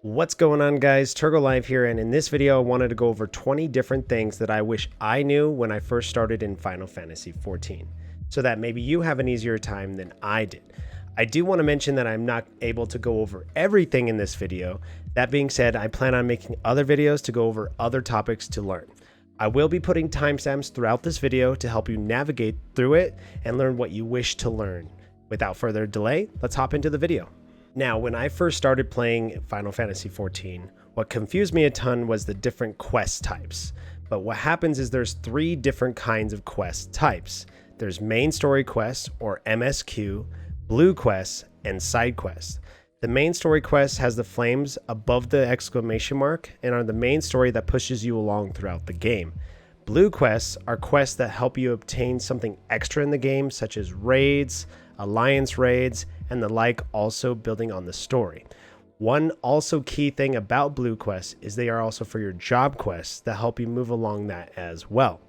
What's going on, guys? TurgoLive here, and in this video I wanted to go over 20 different things that I wish I knew when I first started in Final Fantasy XIV, so that maybe you have an easier time than I did. I do want to mention that I'm not able to go over everything in this video. That being said, I plan on making other videos to go over other topics to learn. I will be putting timestamps throughout this video to help you navigate through it and learn what you wish to learn. Without further delay, let's hop into the video. Now, when I first started playing Final Fantasy XIV, what confused me a ton was the different quest types. But what happens is there's 3 different kinds of quest types. There's main story quests, or MSQ, blue quests, and side quests. The main story quest has the flames above the exclamation mark and are the main story that pushes you along throughout the game. Blue quests are quests that help you obtain something extra in the game, such as raids, alliance raids, and the like, also building on the story. One also key thing about blue quests is they are also for your job quests that help you move along that as well.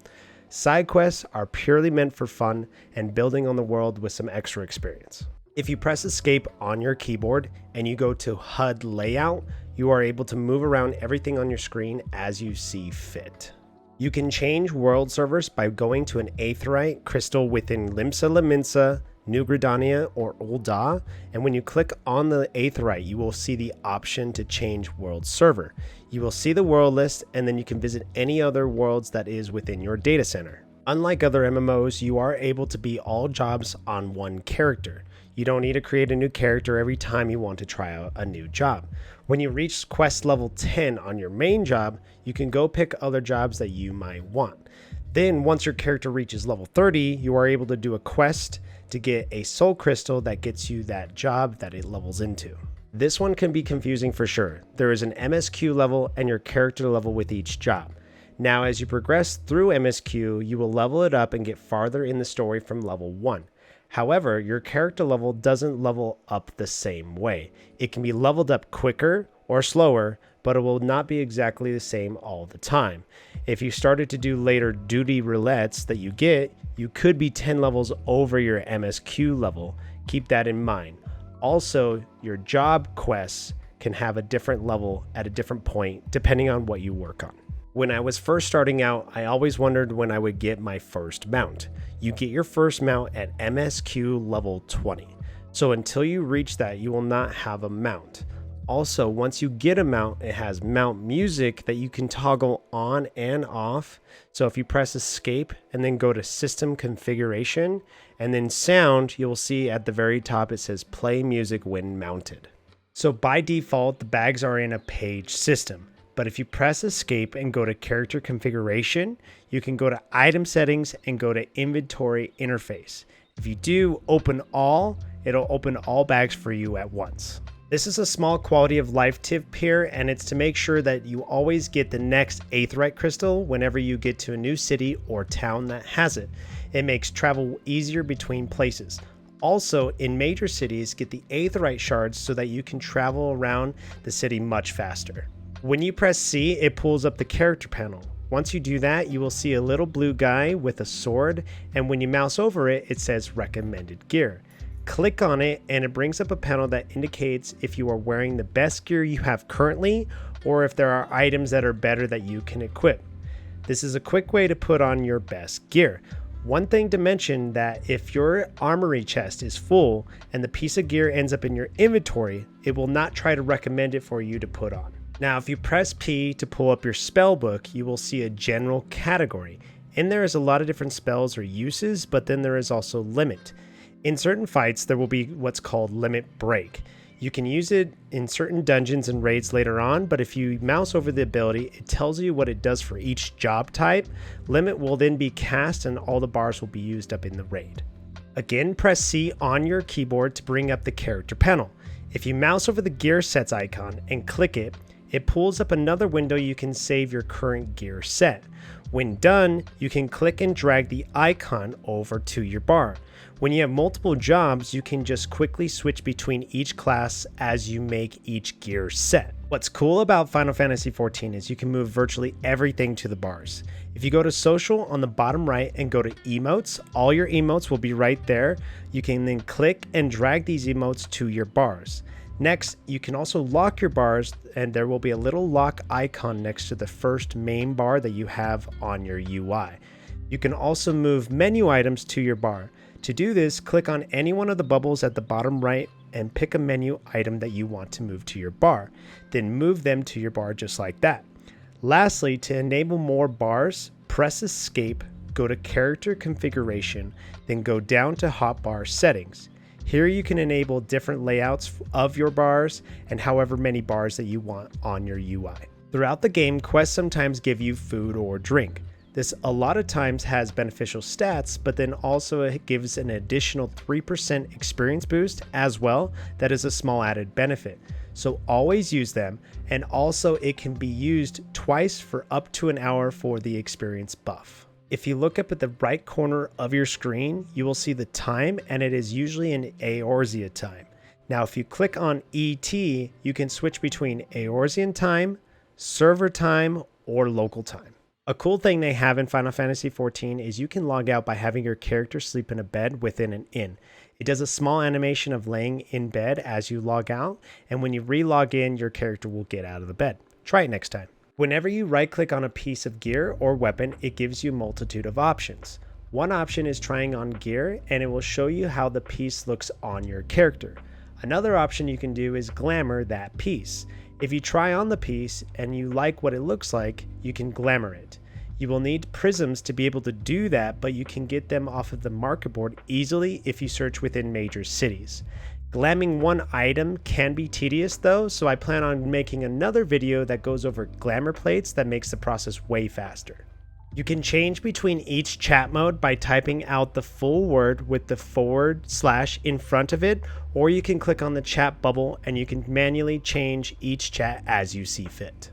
Side quests are purely meant for fun and building on the world with some extra experience. If you press escape on your keyboard and you go to HUD layout, you are able to move around everything on your screen as you see fit. You can change world servers by going to an aetheryte crystal within Limsa Laminsa, New Gridania, or Ul'dah, and when you click on the aetheryte, you will see the option to change world server. You will see the world list, and then you can visit any other worlds that is within your data center. Unlike other MMOs, you are able to be all jobs on one character. You don't need to create a new character every time you want to try out a new job. When you reach quest level 10 on your main job, you can go pick other jobs that you might want. Then once your character reaches level 30, you are able to do a quest to get a soul crystal that gets you that job that it levels into. This one can be confusing for sure. There is an MSQ level and your character level with each job. Now, as you progress through MSQ, you will level it up and get farther in the story from level 1. However, your character level doesn't level up the same way. It can be leveled up quicker or slower, but it will not be exactly the same all the time. If you started to do later duty roulettes that you get, you could be 10 levels over your MSQ level. Keep that in mind. Also, your job quests can have a different level at a different point depending on what you work on. When I was first starting out, I always wondered when I would get my first mount. You get your first mount at MSQ level 20. So until you reach that, you will not have a mount. Also, once you get a mount, it has mount music that you can toggle on and off. So if you press escape and then go to system configuration and then sound, you'll see at the very top it says play music when mounted. So by default, the bags are in a page system. But if you press escape and go to character configuration, you can go to item settings and go to inventory interface. If you do open all, it'll open all bags for you at once. This is a small quality of life tip here, and it's to make sure that you always get the next aetheryte crystal whenever you get to a new city or town that has it. It makes travel easier between places. Also, in major cities, get the Aethernet Shards so that you can travel around the city much faster. When you press C, it pulls up the character panel. Once you do that, you will see a little blue guy with a sword, and when you mouse over it, it says recommended gear. Click on it and it brings up a panel that indicates if you are wearing the best gear you have currently or if there are items that are better that you can equip. This is a quick way to put on your best gear. One thing to mention that if your armory chest is full and the piece of gear ends up in your inventory, it will not try to recommend it for you to put on. Now, if you press P to pull up your spell book, you will see a general category. In there is a lot of different spells or uses, but then there is also limit. In certain fights, there will be what's called limit break. You can use it in certain dungeons and raids later on, but if you mouse over the ability, it tells you what it does for each job type. Limit will then be cast and all the bars will be used up in the raid. Again, press C on your keyboard to bring up the character panel. If you mouse over the gear sets icon and click it, it pulls up another window you can save your current gear set. When done, you can click and drag the icon over to your bar. When you have multiple jobs, you can just quickly switch between each class as you make each gear set. What's cool about Final Fantasy XIV is you can move virtually everything to the bars. If you go to social on the bottom right and go to emotes, all your emotes will be right there. You can then click and drag these emotes to your bars. Next, you can also lock your bars, and there will be a little lock icon next to the first main bar that you have on your UI. You can also move menu items to your bar. To do this, click on any one of the bubbles at the bottom right and pick a menu item that you want to move to your bar. Then move them to your bar just like that. Lastly, to enable more bars, press Escape, go to Character Configuration, then go down to Hotbar Settings. Here you can enable different layouts of your bars and however many bars that you want on your UI. Throughout the game, quests sometimes give you food or drink. This a lot of times has beneficial stats, but then also it gives an additional 3% experience boost as well. That is a small added benefit. So always use them, and also it can be used twice for up to an hour for the experience buff. If you look up at the right corner of your screen, you will see the time, and it is usually in Eorzean time. Now, if you click on ET, you can switch between Eorzean time, server time, or local time. A cool thing they have in Final Fantasy XIV is you can log out by having your character sleep in a bed within an inn. It does a small animation of laying in bed as you log out, and when you re-log in, your character will get out of the bed. Try it next time. Whenever you right-click on a piece of gear or weapon, it gives you a multitude of options. One option is trying on gear, and it will show you how the piece looks on your character. Another option you can do is glamour that piece. If you try on the piece and you like what it looks like, you can glamour it. You will need prisms to be able to do that, but you can get them off of the market board easily if you search within major cities. Glamming one item can be tedious though, so I plan on making another video that goes over glamour plates that makes the process way faster. You can change between each chat mode by typing out the full word with the / in front of it, or you can click on the chat bubble and you can manually change each chat as you see fit.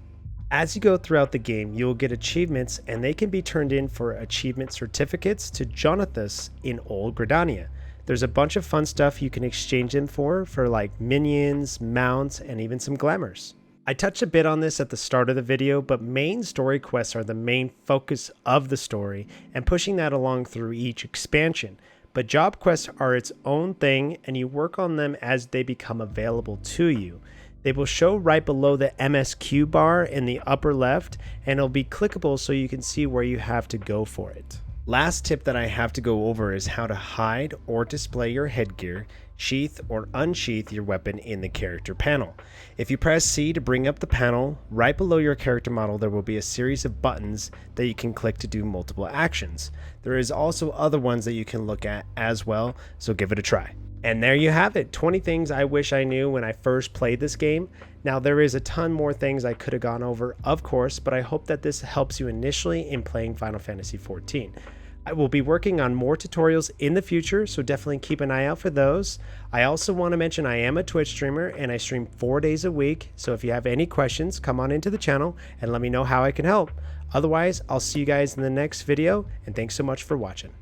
As you go throughout the game, you will get achievements, and they can be turned in for achievement certificates to Jonathas in Old Gridania. There's a bunch of fun stuff you can exchange them for like minions, mounts, and even some glamours. I touched a bit on this at the start of the video, but main story quests are the main focus of the story and pushing that along through each expansion. But job quests are its own thing, and you work on them as they become available to you. They will show right below the MSQ bar in the upper left, and it'll be clickable so you can see where you have to go for it. Last tip that I have to go over is how to hide or display your headgear, sheath or unsheath your weapon in the character panel. If you press C to bring up the panel, right below your character model there will be a series of buttons that you can click to do multiple actions. There is also other ones that you can look at as well, so give it a try. And there you have it, 20 things I wish I knew when I first played this game. Now there is a ton more things I could have gone over, of course, but I hope that this helps you initially in playing Final Fantasy XIV. I will be working on more tutorials in the future, so definitely keep an eye out for those. I also want to mention I am a Twitch streamer and I stream 4 days a week, so if you have any questions, come on into the channel and let me know how I can help. Otherwise, I'll see you guys in the next video, and thanks so much for watching.